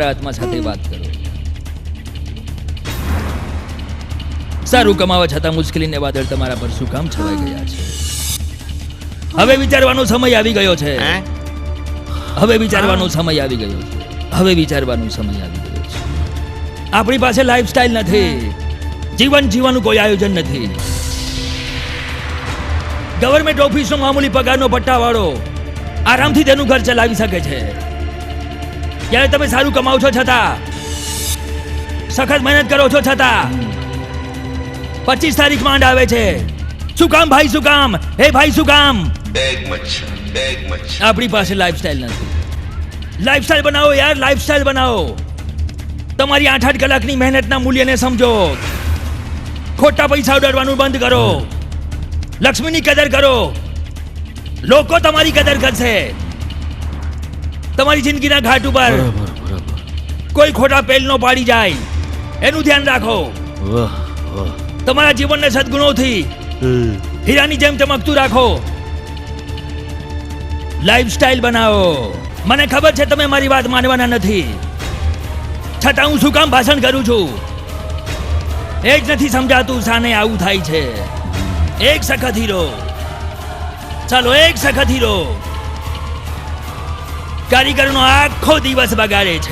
આત્મા સાથે વાત કરો. સારું કમાવા છતાં મુશ્કેલીને વાદળ તમારા પર શું કામ છવાઈ ગયા છે? હવે વિચારવાનો સમય આવી ગયો છે. હવે વિચારવાનો સમય આવી ગયો છે. હવે વિચારવાનો સમય આવી ગયો છે. આપણી પાસે લાઈફસ્ટાઈલ નથી. જીવન જીવવાનું કોઈ આયોજન નથી. ગવર્મેન્ટ ઓફિસનો મામૂલી પગારનો પટ્ટાવાળો આરામથી તેનું ઘર ચલાવી શકે છે. ત્યારે તમે સારું કમાવ છો છતાં, સખત મહેનત કરો છો છતાં 25 તારીખ માંડ આવે છે. શું કામ ભાઈ, શું કામ? હે ભાઈ, શું કામ? આપણી પાસે લાઈફસ્ટાઈલ નથી. લાઈફસ્ટાઈલ બનાવો યાર, લાઈફસ્ટાઈલ બનાવો. તમારી 8-8 કલાકની મહેનતના મૂલ્યને સમજો. ખોટા પૈસા ઉડાડવાનું બંધ કરો. લક્ષ્મીની કદર કરો. લોકો તમારી કદર કરશે. તમારી જિંદગીના ઘાટ ઉપર કોઈ ખોટા પેલ નો પાડી જાય એનું ધ્યાન રાખો. તમારા જીવનને સદગુણોથી હીરાની જેમ ચમકતું રાખો. લાઈફસ્ટાઈલ બનાવો. મને ખબર છે તમે મારી વાત માનવાના નથી, છતાં હું શું કામ ભાષણ કરું છું એ જ નથી સમજાતું. સાને આવું થાય છે. એક સખત હીરો, ચાલો એક સખત હીરો કારીગરનો આખો દિવસ બગાડે છે.